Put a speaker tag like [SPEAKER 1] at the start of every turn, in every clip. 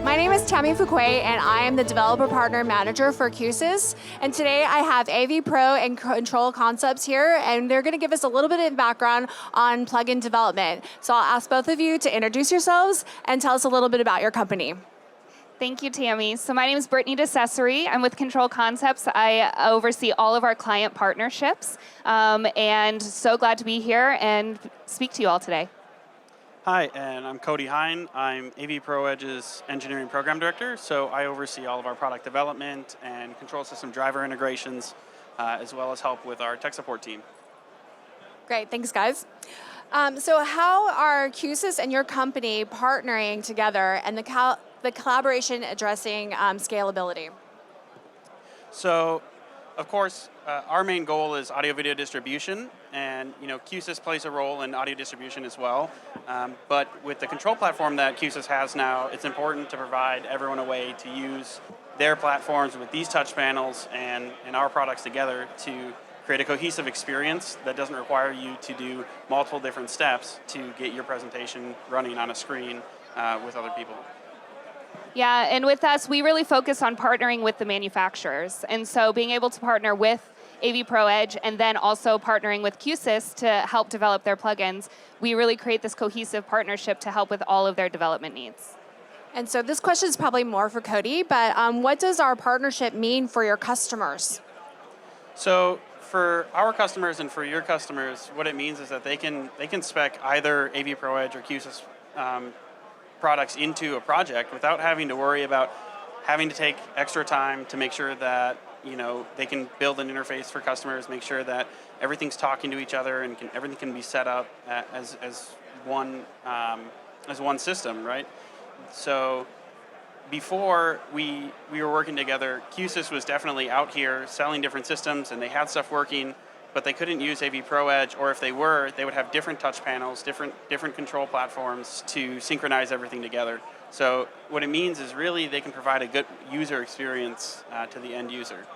[SPEAKER 1] My name is Tammy Fuquay, and I am the Developer Partner Manager for Q-SYS. And today I have AV Pro and Control Concepts here, and they're going to give us a little bit of background on plugin development. So I'll ask both of you to introduce yourselves and tell us a little bit about your company.
[SPEAKER 2] Thank you, Tammy. So my name is Brittany DeCessory. I'm with Control Concepts. I oversee all of our client partnerships, and so glad to be here and speak to you all today.
[SPEAKER 3] Hi, and I'm Cody Hine. I'm AV Pro Edge's Engineering Program Director, so I oversee all of our product development and control system driver integrations, as well as help with our tech support team.
[SPEAKER 1] Great, thanks guys. So how are Q-SYS and your company partnering together and the collaboration addressing scalability?
[SPEAKER 3] So, of course, our main goal is audio-video distribution, and Q-SYS plays a role in audio distribution as well. But with the control platform that Q-SYS has now, it's important to provide everyone a way to use their platforms with these touch panels and our products together to create a cohesive experience that doesn't require you to do multiple different steps to get your presentation running on a screen with other people.
[SPEAKER 2] Yeah, and with us, we really focus on partnering with the manufacturers. And so being able to partner with AV Pro Edge and then also partnering with Q-SYS to help develop their plugins, we really create this cohesive partnership to help with all of their development needs.
[SPEAKER 1] And so this question is probably more for Cody, but what does our partnership mean for your customers?
[SPEAKER 3] So for our customers and for your customers, what it means is that they can spec either AV Pro Edge or Q-SYS products into a project without having to worry about having to take extra time to make sure that they can build an interface for customers, make sure that everything's talking to each other and everything can be set up as one system, right? So before we were working together, Q-SYS was definitely out here selling different systems, and they had stuff working, but they couldn't use AV Pro Edge, or if they were, they would have different touch panels, different control platforms to synchronize everything together. So what it means is really they can provide a good user experience to the end user.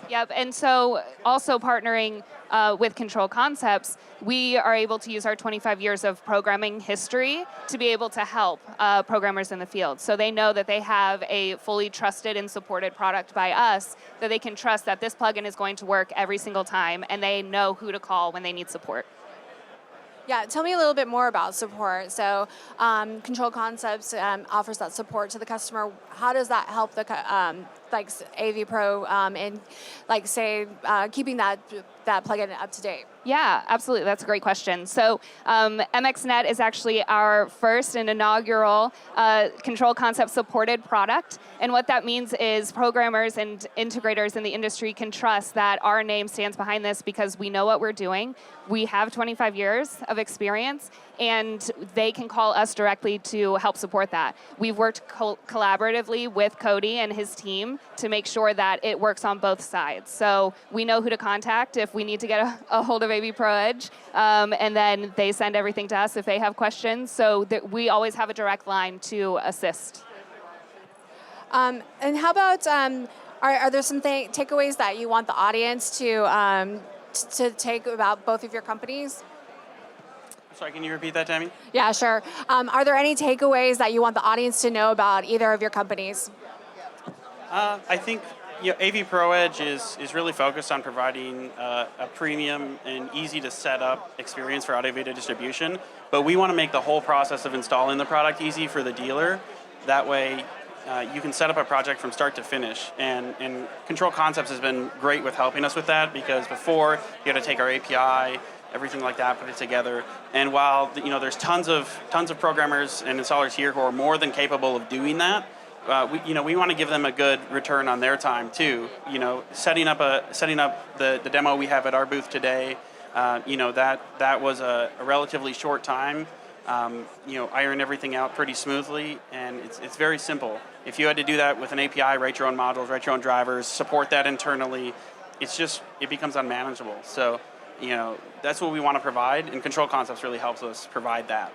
[SPEAKER 2] Yep, and so also partnering with Control Concepts, we are able to use our 25 years of programming history to be able to help programmers in the field. So they know that they have a fully trusted and supported product by us, that they can trust that this plugin is going to work every single time, and they know who to call when they need support.
[SPEAKER 1] Yeah, tell me a little bit more about support. So Control Concepts offers that support to the customer. How does that help the AV Pro in, say, keeping that plugin up to date?
[SPEAKER 2] Yeah, absolutely. That's a great question. So MXNet is actually our first and inaugural Control Concept supported product. And what that means is programmers and integrators in the industry can trust that our name stands behind this because we know what we're doing. We have 25 years of experience, and they can call us directly to help support that. We've worked collaboratively with Cody and his team to make sure that it works on both sides. So we know who to contact if we need to get a hold of AV Pro Edge, and then they send everything to us if they have questions, so that we always have a direct line to assist.
[SPEAKER 1] And how about, are there some takeaways that you want the audience to take about both of your companies?
[SPEAKER 3] Sorry, can you repeat that, Tammy?
[SPEAKER 1] Yeah, sure. Are there any takeaways that you want the audience to know about either of your companies?
[SPEAKER 3] I think AV Pro Edge is really focused on providing a premium and easy to set up experience for audio-video distribution, but we want to make the whole process of installing the product easy for the dealer. That way you can set up a project from start to finish, and Control Concepts has been great with helping us with that, because before you had to take our API, everything like that, put it together. And while there's tons of programmers and installers here who are more than capable of doing that, we want to give them a good return on their time too. Setting up the demo we have at our booth today, that was a relatively short time. Iron everything out pretty smoothly, and it's very simple. If you had to do that with an API, write your own modules, write your own drivers, support that internally, it becomes unmanageable. So, that's what we want to provide, and Control Concepts really helps us provide that.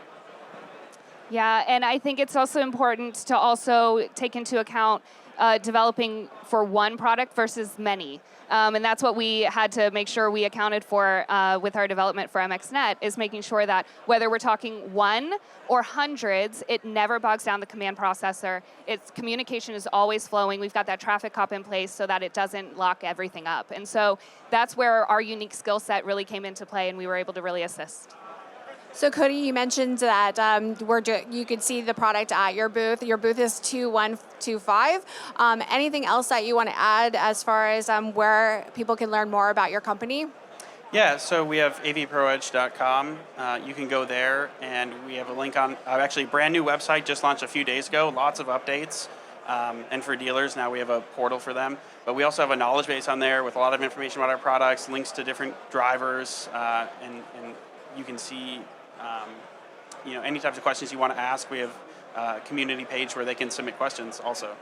[SPEAKER 2] Yeah, and I think it's also important to also take into account developing for one product versus many. And that's what we had to make sure we accounted for with our development for MXNet, is making sure that whether we're talking one or hundreds, it never bogs down the command processor. Its communication is always flowing. We've got that traffic cop in place so that it doesn't lock everything up. And so that's where our unique skill set really came into play, and we were able to really assist.
[SPEAKER 1] So Cody, you mentioned that you could see the product at your booth. Your booth is 2125. Anything else that you want to add as far as where people can learn more about your company?
[SPEAKER 3] Yeah, so we have avproedge.com. You can go there, and we have a link on, actually a brand new website just launched a few days ago, lots of updates. And for dealers, now we have a portal for them. But we also have a knowledge base on there with a lot of information about our products, links to different drivers, and you can see any types of questions you want to ask. We have a community page where they can submit questions also.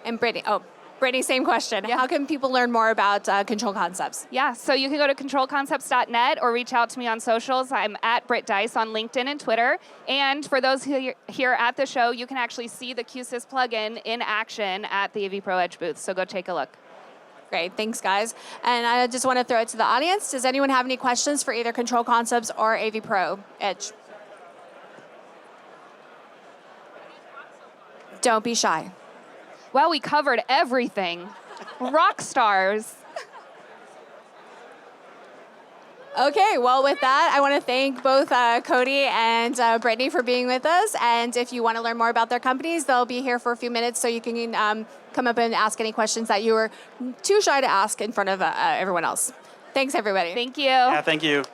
[SPEAKER 1] And Brittany, same question. Yeah. How can people learn more about Control Concepts?
[SPEAKER 2] Yeah, so you can go to controlconcepts.net or reach out to me on socials. I'm at Britt Dice on LinkedIn and Twitter. And for those here at the show, you can actually see the Q-SYS plugin in action at the AV Pro Edge booth. So go take a look.
[SPEAKER 1] Great, thanks guys. And I just want to throw it to the audience. Does anyone have any questions for either Control Concepts or AV Pro Edge? Don't be shy.
[SPEAKER 2] Well, we covered everything. Rock stars.
[SPEAKER 1] Okay, well, with that, I want to thank both Cody and Brittany for being with us. And if you want to learn more about their companies, they'll be here for a few minutes so you can come up and ask any questions that you were too shy to ask in front of everyone else. Thanks, everybody.
[SPEAKER 2] Thank you.
[SPEAKER 3] Yeah, thank you.